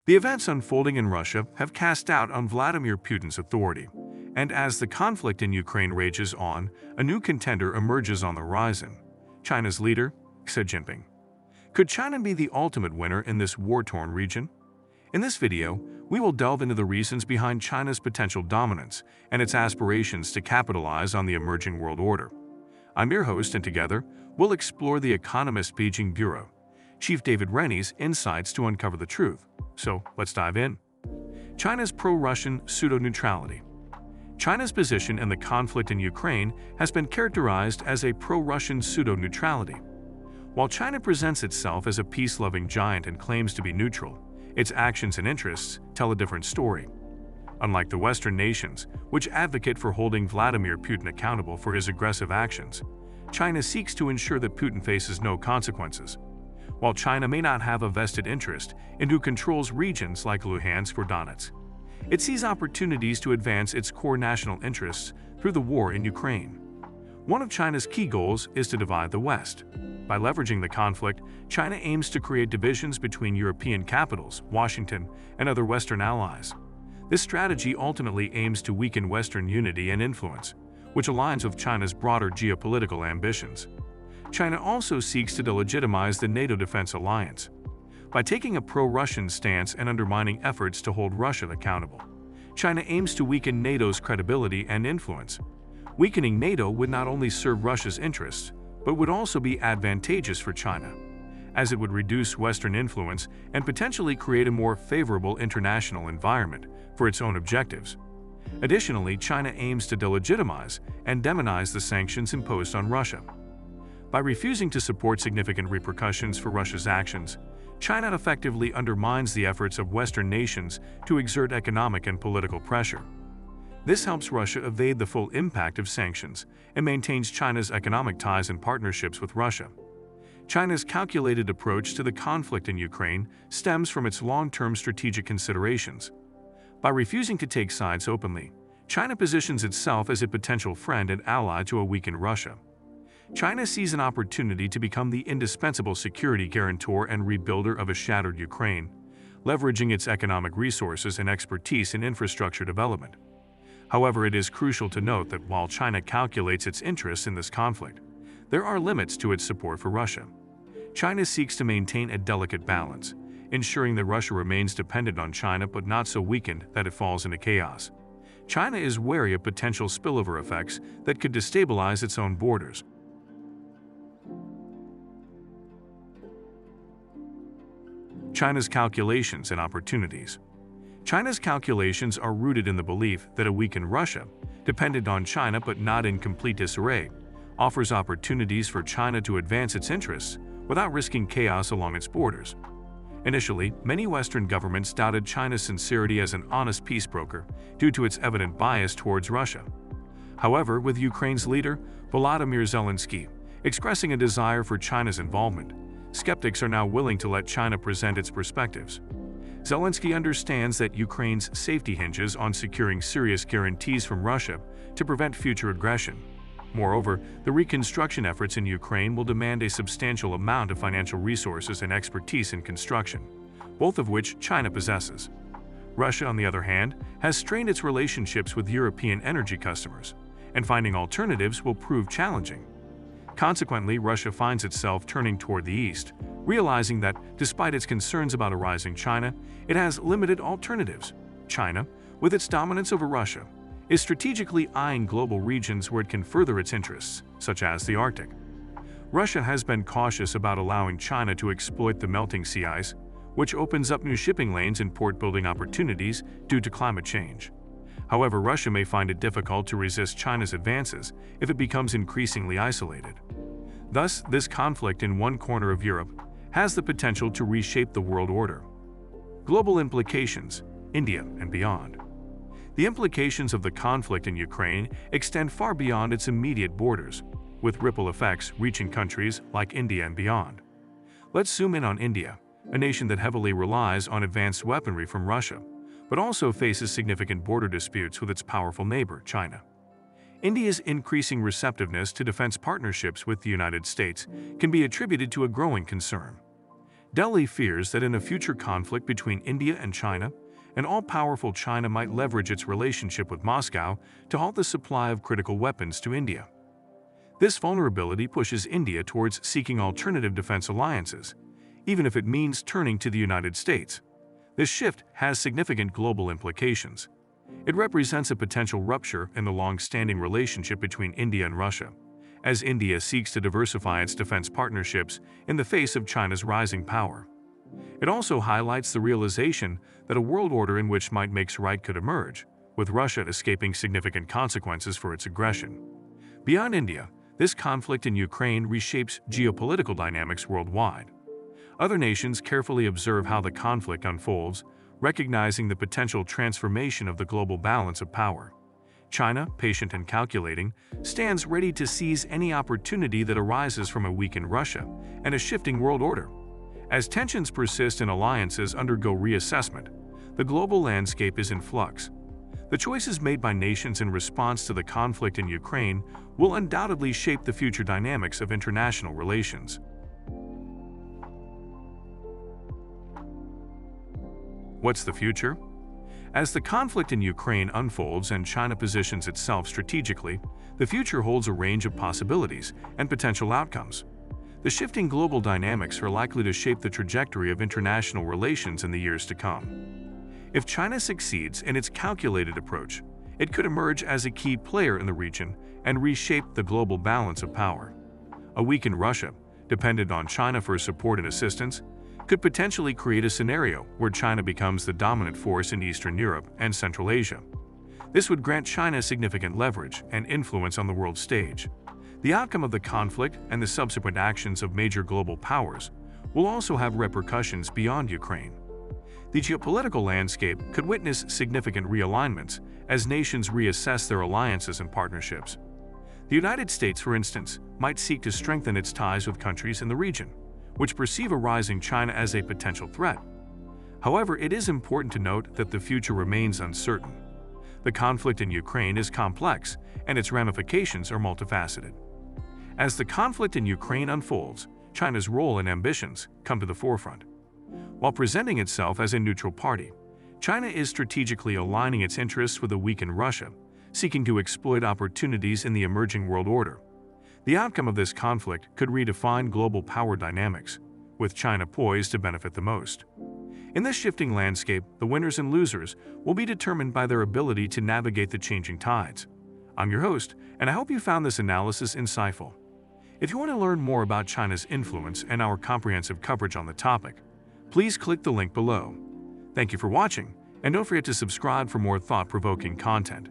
The events unfolding in Russia have cast doubt on Vladimir Putin's authority, and as the conflict in Ukraine rages on, a new contender emerges on the horizon: China's leader, Xi Jinping. Could China be the ultimate winner in this war-torn region? In this video, we will delve into the reasons behind China's potential dominance and its aspirations to capitalize on the emerging world order. I'm your host, and together, we'll explore the Economist Beijing Bureau Chief David Rennie's insights to uncover the truth. So, let's dive in. China's pro-Russian pseudo-neutrality. China's position in the conflict in Ukraine has been characterized as a pro-Russian pseudo-neutrality. While China presents itself as a peace-loving giant and claims to be neutral, its actions and interests tell a different story. Unlike the Western nations, which advocate for holding Vladimir Putin accountable for his aggressive actions, China seeks to ensure that Putin faces no consequences. While China may not have a vested interest in who controls regions like Luhansk or Donetsk, it sees opportunities to advance its core national interests through the war in Ukraine. One of China's key goals is to divide the West. By leveraging the conflict, China aims to create divisions between European capitals, Washington, and other Western allies. This strategy ultimately aims to weaken Western unity and influence, which aligns with China's broader geopolitical ambitions. China also seeks to delegitimize the NATO defense alliance. By taking a pro-Russian stance and undermining efforts to hold Russia accountable, China aims to weaken NATO's credibility and influence. Weakening NATO would not only serve Russia's interests, but would also be advantageous for China, as it would reduce Western influence and potentially create a more favorable international environment for its own objectives. Additionally, China aims to delegitimize and demonize the sanctions imposed on Russia. By refusing to support significant repercussions for Russia's actions, China effectively undermines the efforts of Western nations to exert economic and political pressure. This helps Russia evade the full impact of sanctions and maintains China's economic ties and partnerships with Russia. China's calculated approach to the conflict in Ukraine stems from its long-term strategic considerations. By refusing to take sides openly, China positions itself as a potential friend and ally to a weakened Russia. China sees an opportunity to become the indispensable security guarantor and rebuilder of a shattered Ukraine, leveraging its economic resources and expertise in infrastructure development. However, it is crucial to note that while China calculates its interests in this conflict, there are limits to its support for Russia. China seeks to maintain a delicate balance, ensuring that Russia remains dependent on China but not so weakened that it falls into chaos. China is wary of potential spillover effects that could destabilize its own borders. China's calculations and opportunities. China's calculations are rooted in the belief that a weakened Russia, dependent on China but not in complete disarray, offers opportunities for China to advance its interests without risking chaos along its borders. Initially, many Western governments doubted China's sincerity as an honest peace broker due to its evident bias towards Russia. However, with Ukraine's leader, Volodymyr Zelensky, expressing a desire for China's involvement, skeptics are now willing to let China present its perspectives. Zelensky understands that Ukraine's safety hinges on securing serious guarantees from Russia to prevent future aggression. Moreover, the reconstruction efforts in Ukraine will demand a substantial amount of financial resources and expertise in construction, both of which China possesses. Russia, on the other hand, has strained its relationships with European energy customers, and finding alternatives will prove challenging. Consequently, Russia finds itself turning toward the east, realizing that, despite its concerns about a rising China, it has limited alternatives. China, with its dominance over Russia, is strategically eyeing global regions where it can further its interests, such as the Arctic. Russia has been cautious about allowing China to exploit the melting sea ice, which opens up new shipping lanes and port-building opportunities due to climate change. However, Russia may find it difficult to resist China's advances if it becomes increasingly isolated. Thus, this conflict in one corner of Europe has the potential to reshape the world order. Global implications, India and beyond. The implications of the conflict in Ukraine extend far beyond its immediate borders, with ripple effects reaching countries like India and beyond. Let's zoom in on India, a nation that heavily relies on advanced weaponry from Russia, but also faces significant border disputes with its powerful neighbor, China. India's increasing receptiveness to defense partnerships with the United States can be attributed to a growing concern. Delhi fears that in a future conflict between India and China, an all-powerful China might leverage its relationship with Moscow to halt the supply of critical weapons to India. This vulnerability pushes India towards seeking alternative defense alliances, even if it means turning to the United States. This shift has significant global implications. It represents a potential rupture in the long-standing relationship between India and Russia, as India seeks to diversify its defense partnerships in the face of China's rising power. It also highlights the realization that a world order in which might makes right could emerge, with Russia escaping significant consequences for its aggression. Beyond India, this conflict in Ukraine reshapes geopolitical dynamics worldwide. Other nations carefully observe how the conflict unfolds, recognizing the potential transformation of the global balance of power. China, patient and calculating, stands ready to seize any opportunity that arises from a weakened Russia and a shifting world order. As tensions persist and alliances undergo reassessment, the global landscape is in flux. The choices made by nations in response to the conflict in Ukraine will undoubtedly shape the future dynamics of international relations. What's the future? As the conflict in Ukraine unfolds and China positions itself strategically, the future holds a range of possibilities and potential outcomes. The shifting global dynamics are likely to shape the trajectory of international relations in the years to come. If China succeeds in its calculated approach, it could emerge as a key player in the region and reshape the global balance of power. A weakened Russia, dependent on China for support and assistance, could potentially create a scenario where China becomes the dominant force in Eastern Europe and Central Asia. This would grant China significant leverage and influence on the world stage. The outcome of the conflict and the subsequent actions of major global powers will also have repercussions beyond Ukraine. The geopolitical landscape could witness significant realignments as nations reassess their alliances and partnerships. The United States, for instance, might seek to strengthen its ties with countries in the region, which perceive a rising China as a potential threat. However, it is important to note that the future remains uncertain. The conflict in Ukraine is complex, and its ramifications are multifaceted. As the conflict in Ukraine unfolds, China's role and ambitions come to the forefront. While presenting itself as a neutral party, China is strategically aligning its interests with a weakened Russia, seeking to exploit opportunities in the emerging world order. The outcome of this conflict could redefine global power dynamics, with China poised to benefit the most. In this shifting landscape, the winners and losers will be determined by their ability to navigate the changing tides. I'm your host, and I hope you found this analysis insightful. If you want to learn more about China's influence and our comprehensive coverage on the topic, please click the link below. Thank you for watching, and don't forget to subscribe for more thought-provoking content.